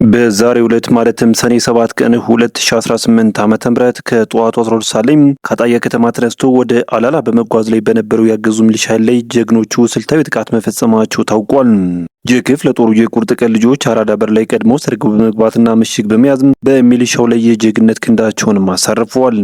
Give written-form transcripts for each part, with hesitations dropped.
በዛሬው ዕለት ማለትም ሰኔ 7 ቀን 2018 ዓ.ም ከጠዋቱ 12 ሰዓት ላይ ከአጣዬ ከተማ ተነስቶ ወደ አላላ በመጓዝ ላይ በነበረው ያገዙ ሚሊሻ ላይ ጀግኖቹ ስልታዊ ጥቃት መፈጸማቸው ታውቋል። የክፍለ ጦሩ የቁርጥ ቀን ልጆች አራዳ በር ላይ ቀድሞ ሰርገው በመግባትና ምሽግ በመያዝ በሚሊሻው ላይ የጀግነት ክንዳቸውንም አሳርፈዋል።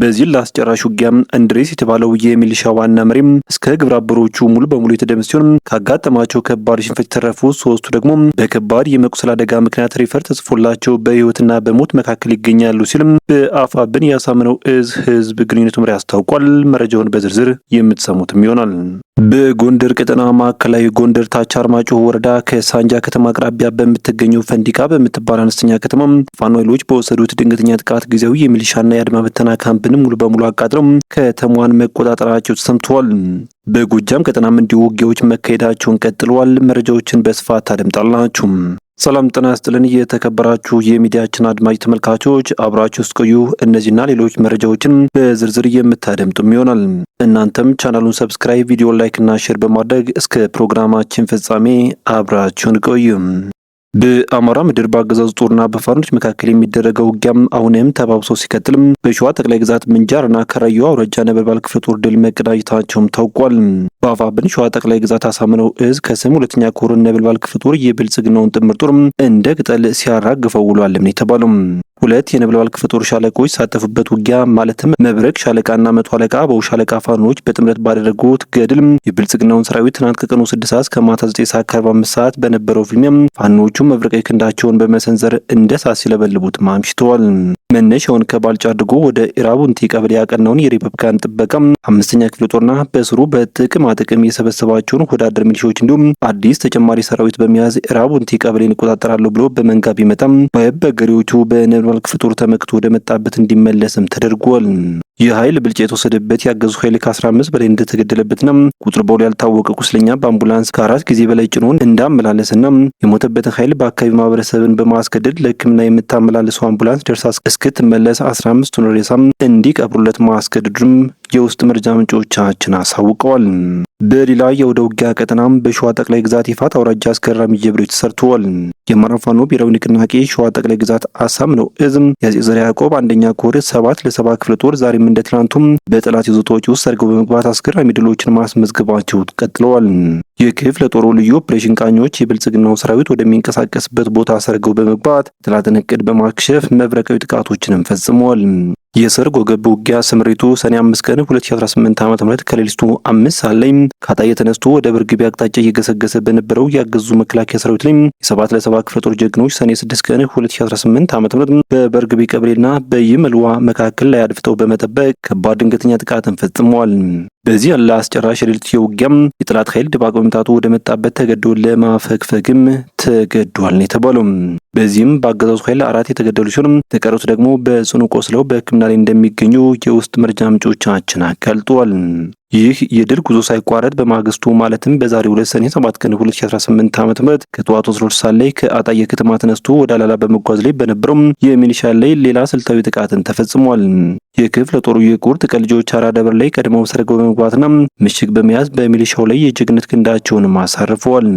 በዚህ ለአስጨራሽ ውጊያም እንድሬስ የተባለው የሚሊሻ ዋና መሪም እስከ ግብረ አበሮቹ ሙሉ በሙሉ የተደመሰሱ ሲሆን ካጋጠማቸው ከባድ ሽንፈት የተረፉ ሶስቱ ደግሞ በከባድ የመቁሰል አደጋ ምክንያት ሪፈር ተጽፎላቸው በህይወትና በሞት መካከል ይገኛሉ ሲልም በአፋብን ያሳምነው እዝ ህዝብ ግንኙነት መምሪያ አስታውቋል። መረጃውን በዝርዝር የምትሰሙትም ይሆናል። በጎንደር ቀጠና ማዕከላዊ ጎንደር ታች አርማጭሆ ወረዳ ከሳንጃ ከተማ አቅራቢያ በምትገኘው ፈንዲቃ በምትባል አነስተኛ ከተማ ፋኖ ኃይሎች በወሰዱት ድንገተኛ ጥቃት ጊዜያዊ የሚሊሻና የአድማ በተና ካምፕን ሙሉ በሙሉ አቃጥለው ከተማዋን መቆጣጠራቸው ተሰምተዋል። በጎጃም ቀጠናም እንዲሁ ውጊያዎች መካሄዳቸውን ቀጥለዋል። መረጃዎችን በስፋት ታደምጣላችሁ። ሰላም ጤና ይስጥልን። የተከበራችሁ የሚዲያችን አድማጭ ተመልካቾች አብራችሁ እስቆዩ እነዚህና ሌሎች መረጃዎችን በዝርዝር የምታደምጡም ይሆናል። እናንተም ቻናሉን ሰብስክራይብ፣ ቪዲዮ ላይክ እና ሼር በማድረግ እስከ ፕሮግራማችን ፍጻሜ አብራችሁን ቆዩ። በአማራ ምድር በአገዛዙ ጦርና በፋኖች መካከል የሚደረገው ውጊያም አሁንም ተባብሶ ሲቀጥልም በሸዋ ጠቅላይ ግዛት ምንጃርና ከራዩ አውራጃ ነበልባል ክፍለ ጦር ድል መቀዳጀታቸውም ታውቋል። በአፋብን ሸዋ ጠቅላይ ግዛት አሳምነው እዝ ከሰም ሁለተኛ ኮር ነበልባል ክፍለ ጦር የብልጽግናውን ጥምር ጦር እንደ ቅጠል ሲያራግፈው ውሏልም ነው የተባለው። ሁለት የነበልባል ክፍለ ጦር ሻለቆች ሳተፉበት ውጊያ ማለትም መብረቅ ሻለቃና መቶ አለቃ በው ሻለቃ ፋኖች በጥምረት ባደረጉት ገድል የብልጽግናውን ሰራዊት ትናንት ከቀኑ 6 ሰዓት እስከ ማታ 9 ሰዓት ከ45 ሰዓት በነበረው ፊልም ፋኖቹ መብረቃዊ ክንዳቸውን በመሰንዘር እንደ ሳት ሲለበልቡት አምሽተዋል። መነሻውን ከባልጫ አድርጎ ወደ ኢራቡንቲ ቀበሌ ያቀናውን የሪፐብሊካን ጥበቃ 5ኛ ክፍለ ጦርና በስሩ በጥቅማ ጥቅም የሰበሰባቸውን ወዳደር ሚሊሻዎች እንዲሁም አዲስ ተጨማሪ ሰራዊት በመያዝ ኢራቡንቲ ቀበሌን እቆጣጠራለሁ ብሎ በመንጋ ቢመጣም በበገሪዎቹ በነበልባል ክፍለ ጦር ተመክቶ ወደ መጣበት እንዲመለስም ተደርጓል። የኃይል ብልጫ የተወሰደበት ያገዙ ኃይል ከ15 በላይ እንደተገደለበትና ቁጥር በውል ያልታወቀ ቁስለኛ በአምቡላንስ ከ4 ጊዜ በላይ ጭኖን እንዳመላለስና የሞተበትን ኃይል በአካባቢ ማህበረሰብን በማስገደድ ለሕክምና የምታመላልሰው አምቡላንስ ደርሳ እስክትመለስ 15ቱን ሬሳም እንዲቀብሩለት ማስገደዱም የውስጥ መረጃ ምንጮቻችን አሳውቀዋል። በሌላ የወደ ውጊያ ቀጠናም በሸዋ ጠቅላይ ግዛት ይፋት አውራጃ አስገራሚ ጀብዶች ተሰርተዋል። የአማራ ፋኖ ብሔራዊ ንቅናቄ ሸዋ ጠቅላይ ግዛት አሳምነው እዝም የአፄ ዘርዓ ያዕቆብ አንደኛ ኮር 7 ለ7 ክፍለ ጦር ዛሬም እንደ ትናንቱም በጠላት ይዞታዎች ውስጥ ሰርገው በመግባት አስገራሚ ድሎችን ማስመዝገባቸው ቀጥለዋል። የክፍለ ጦሩ ልዩ ኦፕሬሽን ቃኞች የብልጽግናው ሰራዊት ወደሚንቀሳቀስበት ቦታ ሰርገው በመግባት ጠላትን እቅድ በማክሸፍ መብረቃዊ ጥቃቶችንም ፈጽመዋል። የሰርጎ ገብ ውጊያ ስምሪቱ ሰኔ 5 ቀን 2018 ዓ.ም ከሌሊቱ 5 ሰዓት ላይ ከአጣዬ ተነስቶ ወደ በርግቢ አቅጣጫ እየገሰገሰ በነበረው ያገዙ መከላከያ ሰራዊት ላይ የ7 ለ7 ክፍለ ጦር ጀግኖች ሰኔ 6 ቀን 2018 ዓ.ም በበርግቢ ቀበሌና በይመልዋ መካከል ላይ አድፍተው በመጠበቅ ከባድ ድንገተኛ ጥቃትን ፈጽመዋል። በዚህ ያለ አስጨራሽ ሌሊት የውጊያም የጠላት ኃይል ድባቅ በመምታቱ ወደ መጣበት ተገዶ ለማፈግፈግም ተገዷል ነው የተባለው። በዚህም በአገዛዙ ኃይል 4 የተገደሉ ሲሆን የተቀሩት ደግሞ በጽኑ ቆስለው በሕክምና ላይ እንደሚገኙ የውስጥ መረጃ ምንጮቻችን አጋልጠዋል። ይህ የድል ጉዞ ሳይቋረጥ በማግስቱ ማለትም በዛሬው ዕለት ሰኔ 7 ቀን 2018 ዓ.ም ከጠዋቱ 12 ሰዓት ላይ ከአጣዬ ከተማ ተነስቶ ወደ አላላ በመጓዝ ላይ በነበረው የሚሊሻ ላይ ሌላ ስልታዊ ጥቃትን ተፈጽሟል። የክፍለ ጦሩ የቁርጥ ቀን ልጆች አራዳ በር ላይ ቀድመው ሰርገው በመግባትና ምሽግ በመያዝ በሚሊሻው ላይ የጀግነት ክንዳቸውን አሳርፈዋል።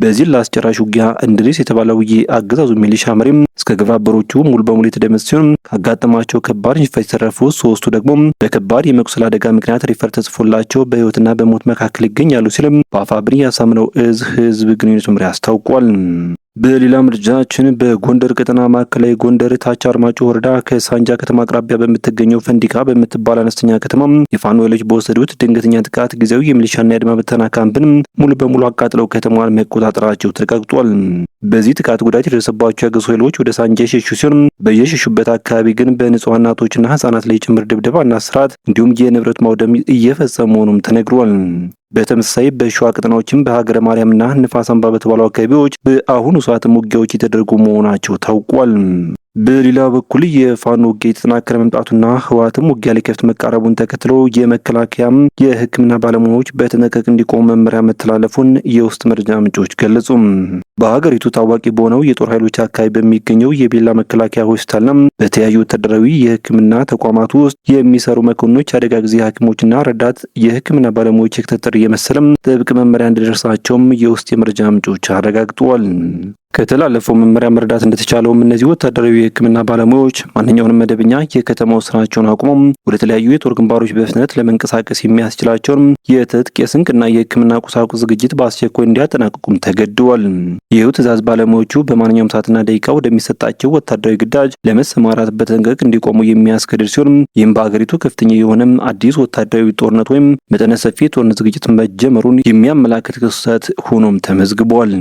በዚህ ለአስጨራሽ ውጊያ እንድሪስ የተባለው የአገዛዙ ሚሊሻ መሪም እስከ ግብረ አበሮቹ ሙሉ በሙሉ የተደመሰሱ ሲሆን ካጋጠማቸው ከባድ ሽንፈት የተረፉ ሶስቱ ደግሞ በከባድ የመቁሰል አደጋ ምክንያት ሪፈር ተጽፎላቸው በህይወትና በሞት መካከል ይገኛሉ ሲልም በአፋብን ያሳምነው እዝ ህዝብ ግንኙነት መምሪያ አስታውቋል። በሌላ መረጃችን በጎንደር ቀጠና ማዕከላዊ ጎንደር ታች አርማጭሆ ወረዳ ከሳንጃ ከተማ አቅራቢያ በምትገኘው ፈንዲቃ በምትባል አነስተኛ ከተማ የፋኖ ኃይሎች በወሰዱት ድንገተኛ ጥቃት ጊዜያዊ የሚሊሻና የአድማ በተና ካምፕን ሙሉ በሙሉ አቃጥለው ከተማዋን መቆጣጠራቸው ተረጋግጧል። በዚህ ጥቃት ጉዳት የደረሰባቸው ያገዙ ኃይሎች ወደ ሳንጃ የሸሹ ሲሆን በየሸሹበት አካባቢ ግን በንጹሃን እናቶችና ህጻናት ላይ ጭምር ድብደባና እስራት እንዲሁም የንብረት ማውደም እየፈጸሙ መሆኑም ተነግሯል። በተመሳሳይ በሸዋ ቀጠናዎችም በሀገረ ማርያምና ንፋስ አምባ በተባሉ አካባቢዎች በአሁኑ ሰዓትም ውጊያዎች የተደረጉ መሆናቸው ታውቋል። በሌላ በኩል የፋኖ ውጊያ የተጠናከረ መምጣቱና ህወሓትም ውጊያ ሊከፍት መቃረቡን ተከትሎ የመከላከያም የሕክምና ባለሙያዎች በተጠንቀቅ እንዲቆሙ መመሪያ መተላለፉን የውስጥ መረጃ ምንጮች ገለጹ። በሀገሪቱ ታዋቂ በሆነው የጦር ኃይሎች አካባቢ በሚገኘው የቤላ መከላከያ ሆስፒታልና በተለያዩ ወታደራዊ የሕክምና ተቋማት ውስጥ የሚሰሩ መኮንኖች፣ አደጋ ጊዜ ሐኪሞችና ረዳት የሕክምና ባለሙያዎች የክትትል የመሰለም ጥብቅ መመሪያ እንደደረሳቸውም የውስጥ የመረጃ ምንጮች አረጋግጠዋል። ከተላለፈው መመሪያ መረዳት እንደተቻለውም እነዚህ ወታደራዊ የሕክምና ባለሙያዎች ማንኛውንም መደበኛ የከተማው ስራቸውን አቁመው ወደ ተለያዩ የጦር ግንባሮች በፍጥነት ለመንቀሳቀስ የሚያስችላቸውን የትጥቅ የስንቅና የሕክምና ቁሳቁስ ዝግጅት በአስቸኳይ እንዲያጠናቅቁም ተገድደዋል። ይህው ትዕዛዝ ባለሙያዎቹ በማንኛውም ሰዓትና ደቂቃ ወደሚሰጣቸው ወታደራዊ ግዳጅ ለመሰማራት በተጠንቀቅ እንዲቆሙ የሚያስገድድ ሲሆን ይህም በሀገሪቱ ከፍተኛ የሆነ አዲስ ወታደራዊ ጦርነት ወይም መጠነ ሰፊ የጦርነት ዝግጅት መጀመሩን የሚያመላክት ክስተት ሆኖም ተመዝግቧል።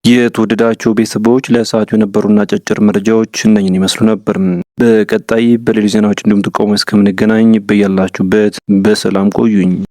የተወደዳችሁ ቤተሰቦች ለሰዓቱ የነበሩና አጫጭር መረጃዎች እነኝን ይመስሉ ነበር። በቀጣይ በሌሎች ዜናዎች እንዲሁም ጥቆማ እስከምንገናኝ በያላችሁበት በሰላም ቆዩኝ።